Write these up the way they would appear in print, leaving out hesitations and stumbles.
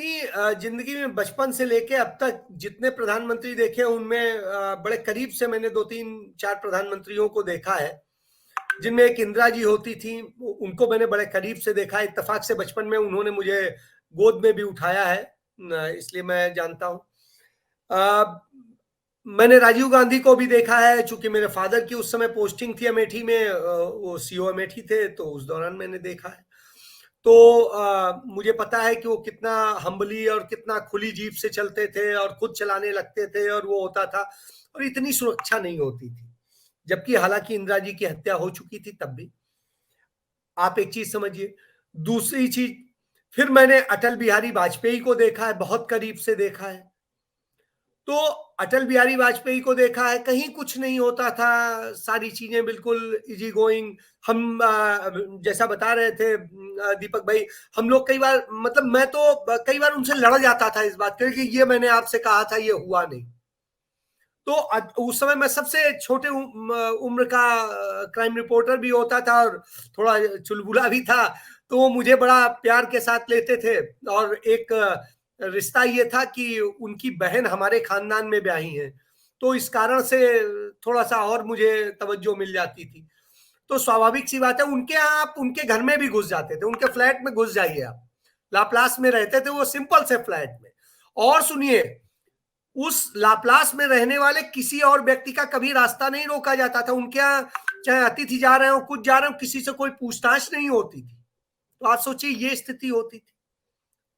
अपनी जिंदगी में बचपन से लेके अब तक जितने प्रधानमंत्री देखे उनमें बड़े करीब से मैंने 2-3-4 प्रधानमंत्रियों को देखा है, जिनमें एक इंदिरा जी होती थी, उनको मैंने बड़े करीब से देखा है। इत्तेफाक से बचपन में उन्होंने मुझे गोद में भी उठाया है, इसलिए मैं जानता हूँ। मैंने राजीव गांधी को भी देखा है, चूंकि मेरे फादर की उस समय पोस्टिंग थी अमेठी में, वो सीओ अमेठी थे, तो उस दौरान मैंने देखा है। तो मुझे पता है कि वो कितना हम्बली और कितना खुली जीप से चलते थे और खुद चलाने लगते थे, और वो होता था, और इतनी सुरक्षा नहीं होती थी, जबकि हालांकि इंदिरा जी की हत्या हो चुकी थी तब भी। आप एक चीज समझिए। दूसरी चीज, फिर मैंने अटल बिहारी वाजपेयी को देखा है, बहुत करीब से देखा है। तो अटल बिहारी वाजपेयी को देखा है, कहीं कुछ नहीं होता था, सारी चीजें बिल्कुल इजी गोइंग। हम जैसा बता रहे थे दीपक भाई, हम लोग कई बार, मतलब मैं तो कई बार उनसे लड़ जाता था इस बात के कि ये मैंने आपसे कहा था, ये हुआ नहीं। तो उस समय मैं सबसे छोटे उम्र का क्राइम रिपोर्टर भी होता था और थोड़ा चुलबुला भी था, तो वो मुझे बड़ा प्यार के साथ लेते थे। और एक रिश्ता ये था कि उनकी बहन हमारे खानदान में ब्याही है, तो इस कारण से थोड़ा सा और मुझे तवज्जो मिल जाती थी। तो स्वाभाविक सी बात है, उनके यहाँ आप उनके घर में भी घुस जाते थे, उनके फ्लैट में घुस जाइए आप। लाप्लास में रहते थे वो, सिंपल से फ्लैट में। और सुनिए, उस लाप्लास में रहने वाले किसी और व्यक्ति का कभी रास्ता नहीं रोका जाता था उनके यहाँ, चाहे अतिथि जा रहे हो, कुछ जा रहे हो, किसी से कोई पूछताछ नहीं होती थी। तो आप सोचिए ये स्थिति होती थी।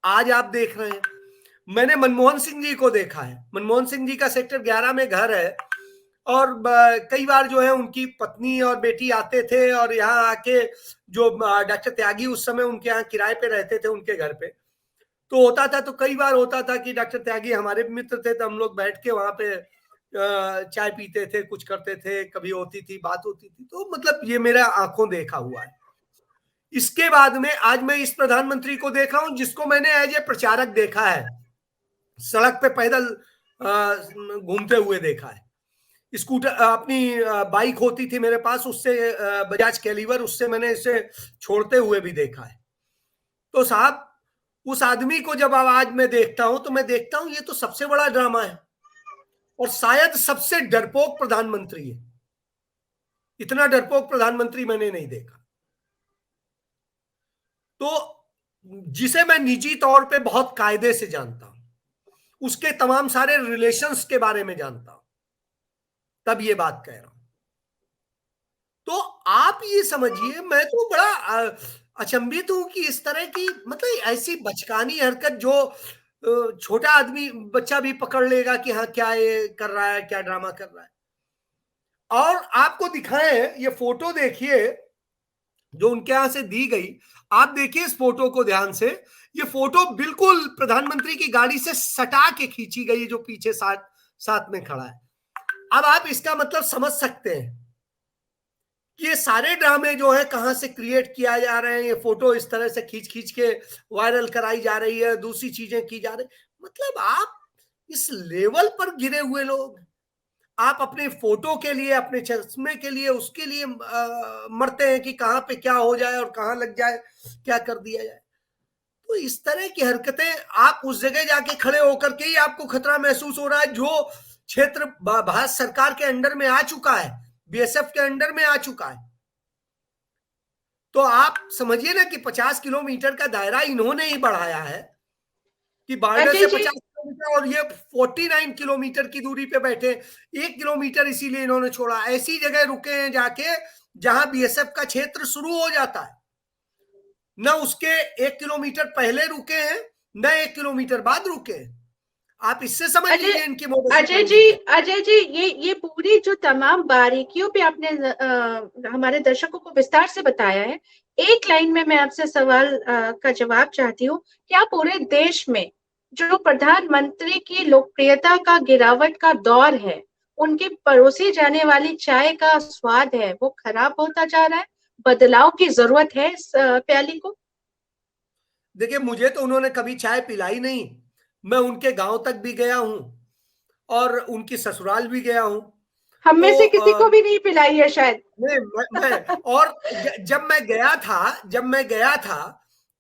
आज आप देख रहे हैं, मैंने मनमोहन सिंह जी को देखा है। मनमोहन सिंह जी का सेक्टर 11 में घर है, और कई बार जो है उनकी पत्नी और बेटी आते थे, और यहाँ आके जो डॉक्टर त्यागी उस समय उनके यहाँ किराए पे रहते थे उनके घर पे, तो होता था, तो कई बार होता था कि डॉक्टर त्यागी हमारे मित्र थे, तो हम लोग बैठ के वहां पे चाय पीते थे, कुछ करते थे, कभी होती थी बात होती थी। तो मतलब ये मेरा आंखों देखा हुआ है। इसके बाद में आज मैं इस प्रधानमंत्री को देख रहा हूं जिसको मैंने एज ए प्रचारक देखा है, सड़क पे पैदल घूमते हुए देखा है। स्कूटर, अपनी बाइक होती थी मेरे पास, उससे बजाज कैलिवर, उससे मैंने इसे छोड़ते हुए भी देखा है। तो साहब, उस आदमी को जब आज मैं देखता हूं, तो मैं देखता हूं ये तो सबसे बड़ा ड्रामा है, और शायद सबसे डरपोक प्रधानमंत्री है। इतना डरपोक प्रधानमंत्री मैंने नहीं देखा। तो जिसे मैं निजी तौर पे बहुत कायदे से जानता हूं, उसके तमाम सारे रिलेशंस के बारे में जानता हूं, तब ये बात कह रहा हूं। तो आप ये समझिए, मैं तो बड़ा अचंभित हूं कि इस तरह की, मतलब ऐसी बचकानी हरकत जो छोटा आदमी, बच्चा भी पकड़ लेगा कि हाँ क्या ये कर रहा है, क्या ड्रामा कर रहा है। और आपको दिखाएं, ये फोटो देखिए जो उनके यहां से दी गई, आप देखिए इस फोटो को ध्यान से। ये फोटो बिल्कुल प्रधानमंत्री की गाड़ी से सटा के खींची गई, जो पीछे साथ साथ में खड़ा है। अब आप इसका मतलब समझ सकते हैं कि ये सारे ड्रामे जो है कहां से क्रिएट किया जा रहे हैं। ये फोटो इस तरह से खींच खींच के वायरल कराई जा रही है, दूसरी चीजें की जा रही, मतलब आप इस लेवल पर गिरे हुए लोग, आप अपने फोटो के लिए, अपने चश्मे के लिए, उसके लिए मरते हैं कि कहां पे क्या हो जाए और कहां लग जाए, क्या कर दिया जाए। तो इस तरह की हरकतें, आप उस जगह जाके खड़े होकर के ही आपको खतरा महसूस हो रहा है, जो क्षेत्र भारत सरकार के अंडर में आ चुका है, बीएसएफ के अंडर में आ चुका है। तो आप समझिए ना कि 50 किलोमीटर का दायरा इन्होंने ही बढ़ाया है, कि बॉर्डर से 50 किलोमीटर, और ये 49 किलोमीटर की दूरी पे बैठे। 1 किलोमीटर इसीलिए इन्होंने छोड़ा, ऐसी जगह रुके हैं जाके जहां बीएसएफ का क्षेत्र शुरू हो जाता है। न उसके 1 किलोमीटर पहले रुके हैं, न 1 किलोमीटर बाद रुके हैं। आप इससे समझ लीजिए इनकी अजय जी, ये पूरी जो तमाम बारीकियों पे आपने हमारे दर्शकों को विस्तार से बताया है। एक लाइन में मैं आपसे सवाल का जवाब चाहती हूँ। क्या पूरे देश में जो प्रधानमंत्री की लोकप्रियता का गिरावट का दौर है, उनकी परोसी जाने वाली चाय का स्वाद है, वो खराब होता जा रहा है? बदलाव की जरूरत है इस प्याली को? देखिए, मुझे तो उन्होंने कभी चाय पिलाई नहीं। मैं उनके गांव तक भी गया हूं, और उनकी ससुराल भी गया हूं। हम में से तो किसी को भी नहीं पिलाई है शायद। मैं और जब मैं गया था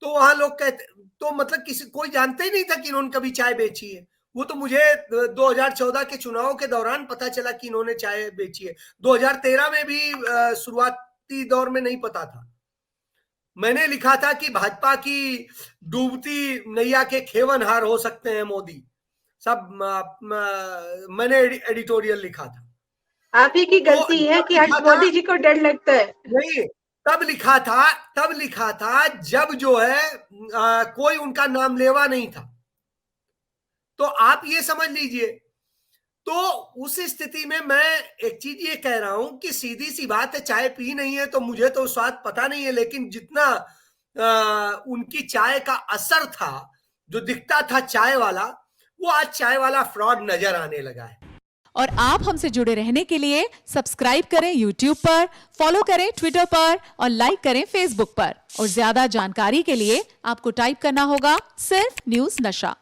तो वहां लोग कहते, तो मतलब किसी कोई जानता ही नहीं था कि इन्होंने कभी चाय बेची है। वो तो मुझे 2014 के चुनाव के दौरान पता चला कि इन्होंने चाय बेची है। 2013 में भी शुरुआती दौर में नहीं पता था। मैंने लिखा था कि भाजपा की डूबती नैया के खेवनहार हो सकते हैं मोदी, सब मैंने एडिटोरियल लिखा था। आप ही की तो गलती है जब कि आज लिखा था, मोदी जी को डर लगता है। नहीं, तब लिखा था जब जो है कोई उनका नाम लेवा नहीं था। तो आप ये समझ लीजिए, तो उस स्थिति में मैं एक चीज ये कह रहा हूं कि सीधी सी बात है, चाय पी नहीं है तो मुझे तो स्वाद पता नहीं है, लेकिन जितना उनकी चाय का असर था, जो दिखता था चाय वाला, वो आज चाय वाला फ्रॉड नजर आने लगा है। और आप हमसे जुड़े रहने के लिए सब्सक्राइब करें YouTube पर, फॉलो करें Twitter पर और लाइक करें Facebook पर। और ज्यादा जानकारी के लिए आपको टाइप करना होगा सिर्फ न्यूज़ नशा।